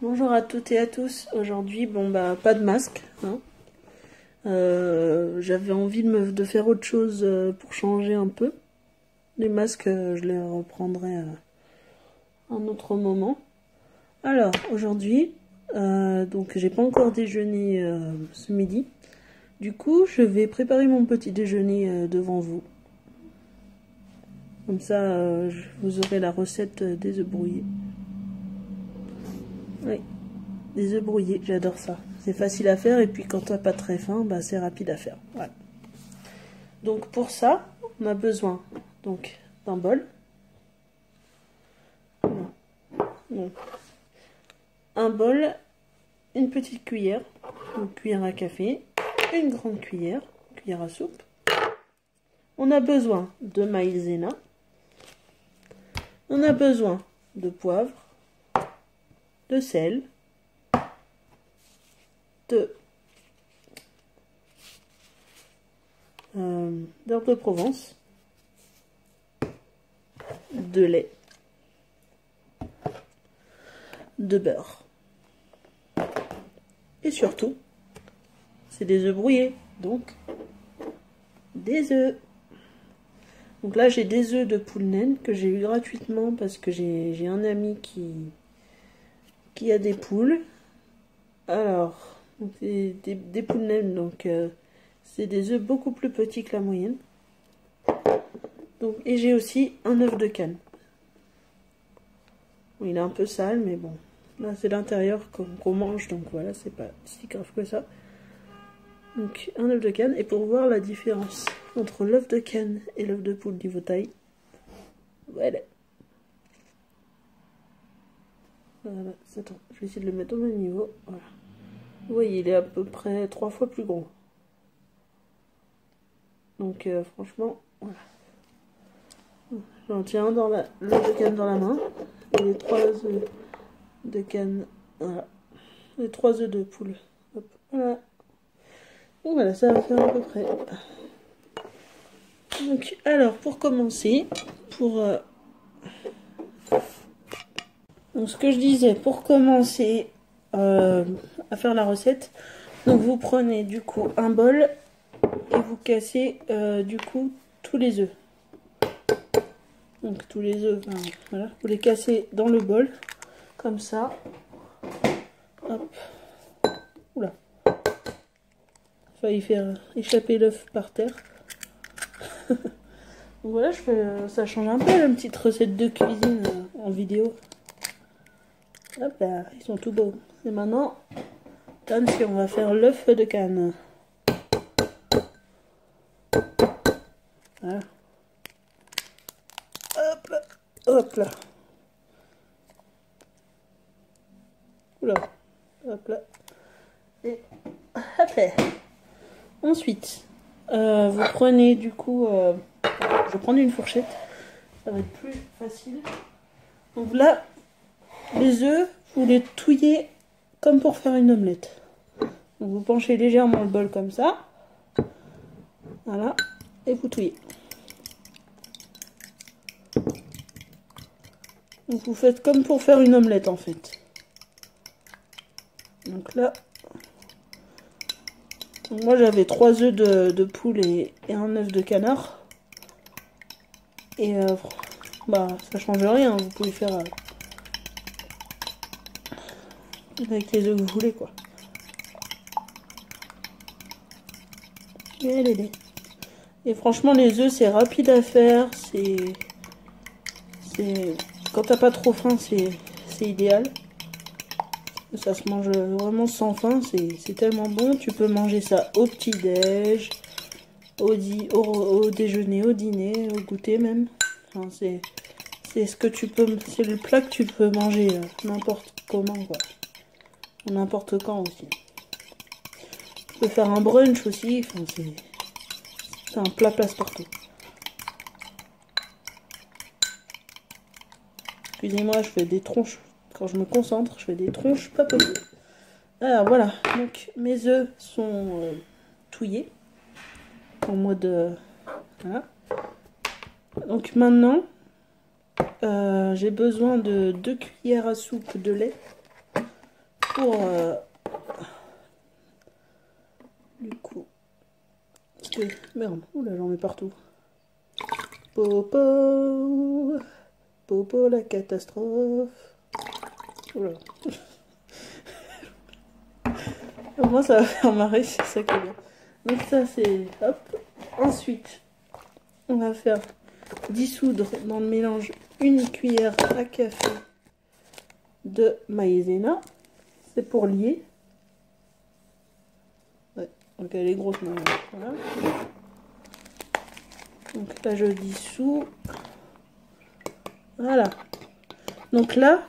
Bonjour à toutes et à tous. Aujourd'hui, pas de masque, hein. J'avais envie de faire autre chose pour changer un peu. Les masques, je les reprendrai à un autre moment. Alors, aujourd'hui, donc j'ai pas encore déjeuné ce midi. Du coup, je vais préparer mon petit déjeuner devant vous. Comme ça, vous aurez la recette des œufs brouillés. Oui, des œufs brouillés, j'adore ça. C'est facile à faire et puis quand t'as pas très faim, c'est rapide à faire. Voilà. Donc pour ça, on a besoin d'un bol. Donc, un bol, une petite cuillère, une cuillère à café, une grande cuillère à soupe. On a besoin de maïzena. On a besoin de poivre, de sel, d'herbe de Provence, de lait, de beurre. Et surtout, c'est des œufs brouillés, donc des œufs. Donc là, j'ai des œufs de poule naine que j'ai eu gratuitement parce que j'ai un ami qui a des poules. Alors, des poules naines, donc c'est des œufs beaucoup plus petits que la moyenne. Donc, et j'ai aussi un œuf de canne. Bon, il est un peu sale, mais bon. Là, c'est l'intérieur qu'on mange, donc voilà, c'est pas si grave que ça. Donc, un œuf de canne. Et pour voir la différence entre l'œuf de canne et l'œuf de poule niveau taille, voilà. Voilà, attends, je vais essayer de le mettre au même niveau. Voilà. Vous voyez, il est à peu près 3 fois plus gros. Donc, franchement, voilà. J'en tiens l'œuf de canne dans la main. Et les 3 œufs de canne. Voilà. Les 3 œufs de poule. Hop, voilà. Donc voilà, ça va faire à peu près. Donc, alors, pour commencer, donc, ce que je disais, pour commencer à faire la recette, donc vous prenez du coup un bol et vous cassez du coup tous les œufs. Donc tous les œufs, voilà, vous les cassez dans le bol, comme ça. Hop. Oula. Failli faire échapper l'œuf par terre. Donc voilà, ça change un peu la petite recette de cuisine en vidéo. Hop là, ils sont tout beaux. Et maintenant, attention, on va faire l'œuf de canne. Voilà. Hop là, hop là. Oula, hop là. Et hop là. Ensuite, vous prenez du coup, je vais prendre une fourchette, ça va être plus facile. Donc là, les œufs, vous les touillez comme pour faire une omelette. Donc vous penchez légèrement le bol comme ça, voilà, et vous touillez. Donc vous faites comme pour faire une omelette en fait. Donc là, moi j'avais 3 œufs de poule et un œuf de canard. Et ça change rien, vous pouvez faire avec les œufs que vous voulez quoi. Et franchement les œufs c'est rapide à faire, quand t'as pas trop faim c'est idéal. Ça se mange vraiment sans faim, c'est tellement bon. Tu peux manger ça au petit-déj, au déjeuner, au dîner, au goûter même. Enfin, c'est ce que tu peux, c'est le plat que tu peux manger n'importe comment quoi. N'importe quand aussi. Tu peux faire un brunch aussi, enfin, c'est un plat passe-partout. Excusez-moi, je fais des tronches. Quand je me concentre, je fais des tronches pas possibles. Alors voilà, donc mes œufs sont touillés. En mode... voilà. Donc maintenant, j'ai besoin de 2 cuillères à soupe de lait. pour du coup, merde, oula, j'en mets partout. Popo, Popo la catastrophe. Oula. Au moins ça va faire marrer, c'est ça qui est bien. Donc ça c'est hop. Ensuite, on va faire dissoudre dans le mélange une cuillère à café de maïzena. C'est pour lier. Ouais, donc elle est grosse maintenant. Voilà. Donc là je dissous. Voilà. Donc là,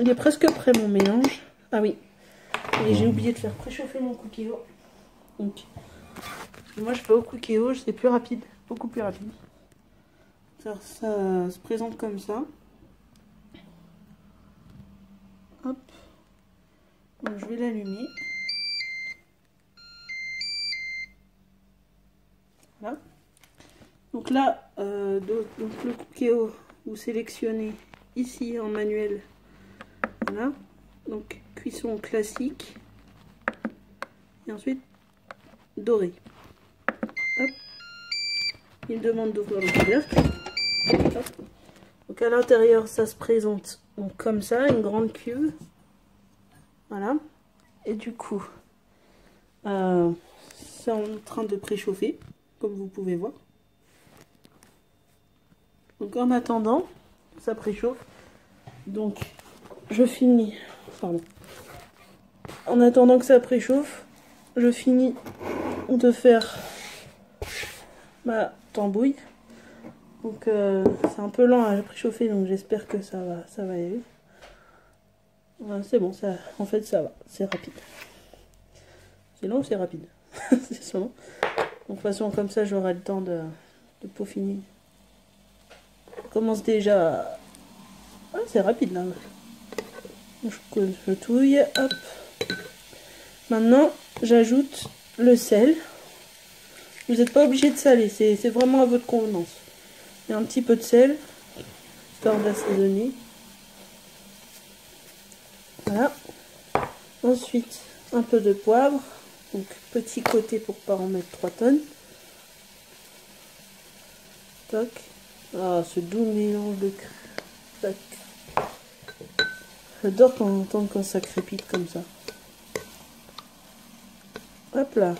il est presque prêt mon mélange. Ah oui. Et j'ai oublié de faire préchauffer mon cookéo. Donc moi je fais au cookéo, c'est plus rapide, beaucoup plus rapide. Ça se présente comme ça. Hop. Donc je vais l'allumer. Voilà. Donc là, donc le cookéo, vous sélectionnez ici en manuel. Voilà. Donc cuisson classique. Et ensuite doré. Hop. Il me demande d'ouvrir le couvercle. Hop. Donc à l'intérieur, ça se présente donc comme ça, une grande cuve. Voilà. Et du coup, c'est en train de préchauffer, comme vous pouvez voir. Donc en attendant, ça préchauffe. Donc je finis. Pardon. En attendant que ça préchauffe, je finis de faire ma tambouille. Donc c'est un peu lent à préchauffer, donc j'espère que ça va y aller. Voilà, c'est bon, ça, en fait ça va, c'est rapide. C'est long ou c'est rapide? C'est seulement. Donc de toute façon comme ça j'aurai le temps de peaufiner. Je commence déjà. Ouais, c'est rapide là. Je touille, hop. Maintenant j'ajoute le sel. Vous n'êtes pas obligé de saler, c'est vraiment à votre convenance. Et un petit peu de sel, histoire d'assaisonner. Voilà. Ensuite, un peu de poivre. Donc, petit côté pour pas en mettre 3 tonnes. Toc. Ah, ce doux mélange de crack. J'adore quand ça crépite comme ça. Hop là.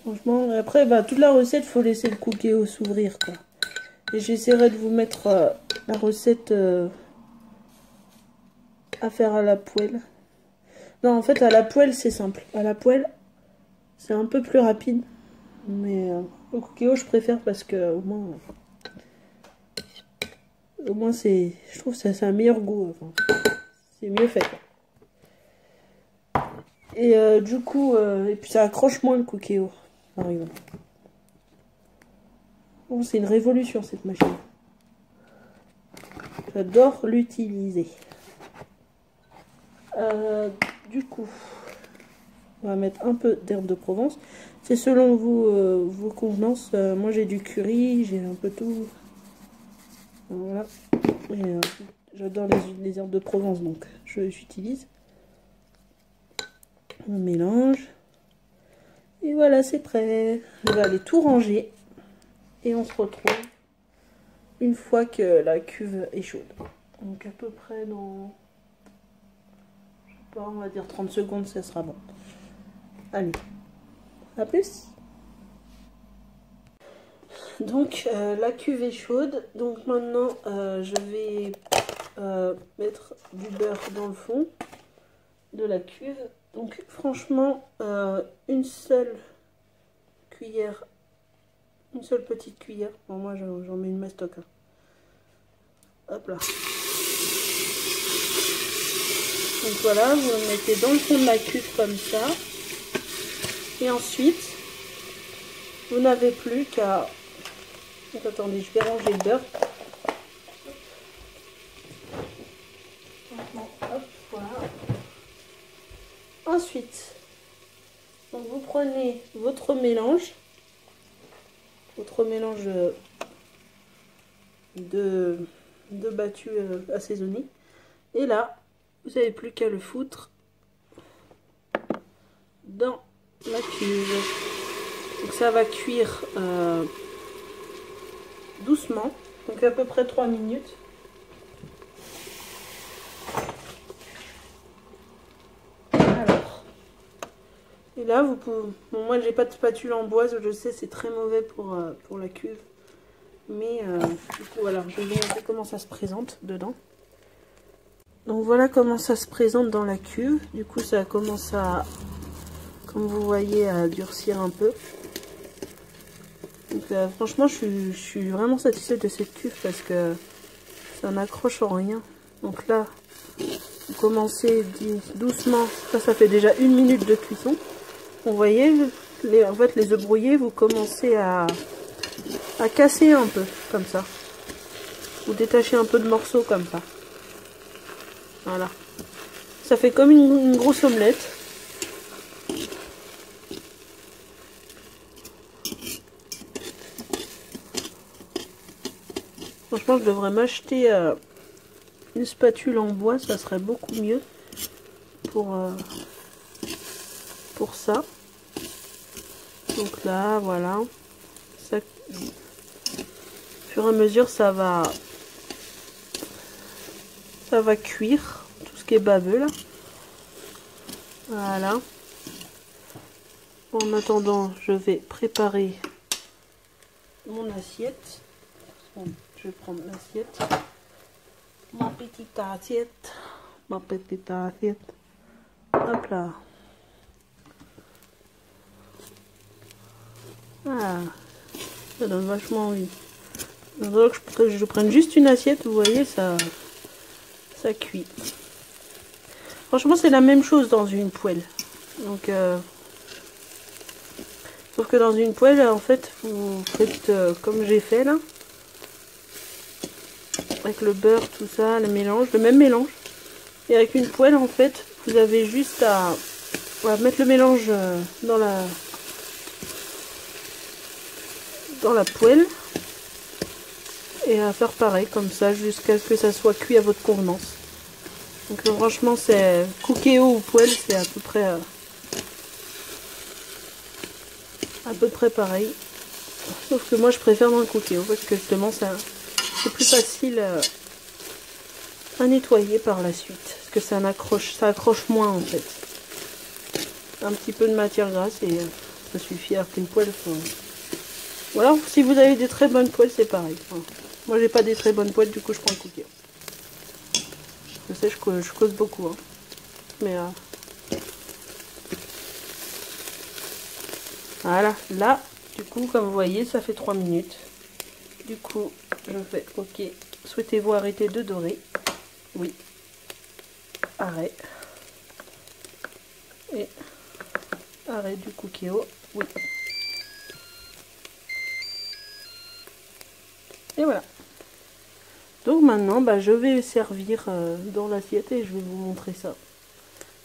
Franchement, après, bah, toute la recette, faut laisser le cookéo s'ouvrir, quoi. Et j'essaierai de vous mettre la recette à faire à la poêle. Non, en fait, à la poêle, c'est simple. À la poêle, c'est un peu plus rapide. Mais au cookéo, je préfère parce que au moins c'est, je trouve que ça a un meilleur goût. Enfin, c'est mieux fait. Et du coup, et puis ça accroche moins le cookéo, par exemple. Bon, c'est une révolution cette machine. J'adore l'utiliser. Du coup, on va mettre un peu d'herbe de Provence. C'est selon vos convenances. Moi j'ai du curry, j'ai un peu tout. Voilà. J'adore les herbes de Provence, donc j'utilise. On mélange. Et voilà, c'est prêt. Je vais aller tout ranger. Et on se retrouve une fois que la cuve est chaude. Donc à peu près dans... je sais pas, on va dire 30 secondes, ça sera bon. Allez, à plus. Donc la cuve est chaude. Donc maintenant je vais mettre du beurre dans le fond de la cuve. Donc franchement une seule cuillère, une seule petite cuillère. Bon, moi j'en mets une mastoc. Hein. Hop là. Donc voilà, vous le mettez dans le fond de la cuve comme ça. Et ensuite, vous n'avez plus qu'à... Attendez, je vais ranger le beurre. Hop, voilà. Ensuite, donc vous prenez votre mélange de battu assaisonné. Et là, Vous n'avez plus qu'à le foutre dans la cuve. Donc ça va cuire doucement, donc à peu près 3 minutes. Alors, et là vous pouvez, bon, moi j'ai pas de spatule en bois, je sais c'est très mauvais pour la cuve, mais du coup voilà, je vais vous montrer comment ça se présente dedans. Donc voilà comment ça se présente dans la cuve. Du coup ça commence à, comme vous voyez, à durcir un peu. Donc franchement je suis vraiment satisfaite de cette cuve parce que ça n'accroche en rien. Donc là vous commencez doucement, ça fait déjà 1 minute de cuisson. Vous voyez, en fait les œufs brouillés, vous commencez à casser un peu comme ça. Vous détachez un peu de morceaux comme ça. Voilà. Ça fait comme une grosse omelette. Franchement, je devrais m'acheter une spatule en bois, ça serait beaucoup mieux pour ça. Donc là, voilà. Ça, au fur et à mesure, ça va cuire tout ce qui est baveux là. Voilà. En attendant, je vais préparer mon assiette. Bon, je vais prendre l'assiette. Ma petite assiette. Ma petite assiette. Hop là. Ah, ça donne vachement envie. Donc je prenne juste une assiette, vous voyez, ça cuit. Franchement, c'est la même chose dans une poêle. Donc, sauf que dans une poêle, en fait, vous faites comme j'ai fait là. Avec le beurre, tout ça, le mélange, le même mélange. Et avec une poêle, en fait, vous avez juste à mettre le mélange dans la poêle. Et à faire pareil, comme ça, jusqu'à ce que ça soit cuit à votre convenance. Donc franchement, c'est Cookéo ou poêle, c'est à peu près pareil. Sauf que moi, je préfère dans le Cookéo parce que justement, c'est plus facile à nettoyer par la suite. Parce que ça accroche moins en fait. Un petit peu de matière grasse et ça suffit. Alors qu'une poêle, ou alors si vous avez des très bonnes poêles, c'est pareil. Enfin, moi, j'ai pas des très bonnes poêles, du coup, je prends le Cookéo. Je sais, je cause beaucoup, hein. Mais voilà, là, du coup, comme vous voyez, ça fait 3 minutes. Du coup, je fais OK. Souhaitez-vous arrêter de dorer? Oui. Arrêt. Et arrêt du Cookéo. Oui. Et voilà. Donc maintenant, bah, je vais servir dans l'assiette et je vais vous montrer ça.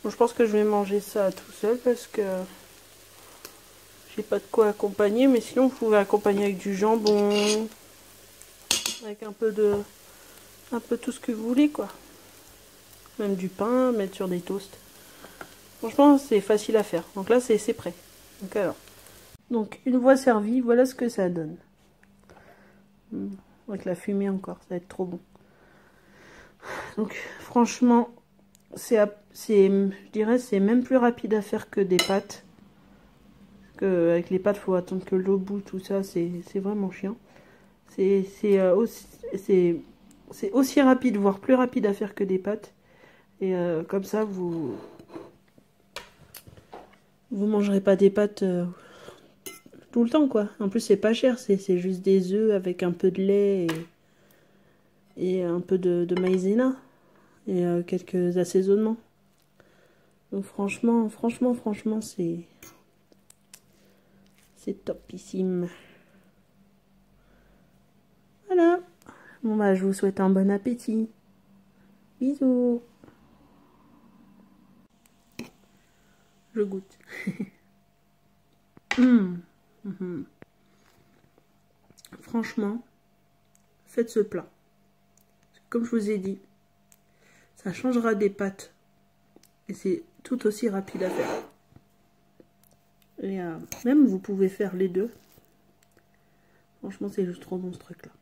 Bon, je pense que je vais manger ça tout seul parce que j'ai pas de quoi accompagner. Mais sinon, vous pouvez accompagner avec du jambon, avec un peu tout ce que vous voulez, quoi. Même du pain, mettre sur des toasts. Franchement, c'est facile à faire. Donc là, c'est prêt. Donc alors. Donc, une fois servi, voilà ce que ça donne. Avec la fumée encore, ça va être trop bon. Donc, franchement, je dirais c'est même plus rapide à faire que des pâtes. Parce que avec les pâtes, il faut attendre que l'eau bout, tout ça, c'est vraiment chiant. C'est aussi rapide, voire plus rapide à faire que des pâtes. Et comme ça, vous mangerez pas des pâtes tout le temps, quoi. En plus, c'est pas cher, c'est juste des œufs avec un peu de lait et un peu de maïzena et quelques assaisonnements. Donc franchement, c'est topissime. Voilà. Bon bah, je vous souhaite un bon appétit. Bisous. Je goûte. Franchement, faites ce plat. Comme je vous ai dit, Ça changera des pâtes. Et c'est tout aussi rapide à faire. Et même vous pouvez faire les deux. Franchement, c'est juste trop bon ce truc là.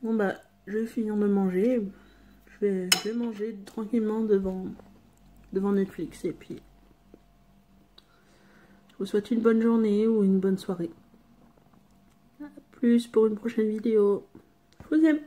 Bon bah, je vais finir de manger. Je vais manger tranquillement devant Netflix. Et puis, je vous souhaite une bonne journée ou une bonne soirée. A plus pour une prochaine vidéo. Je vous aime.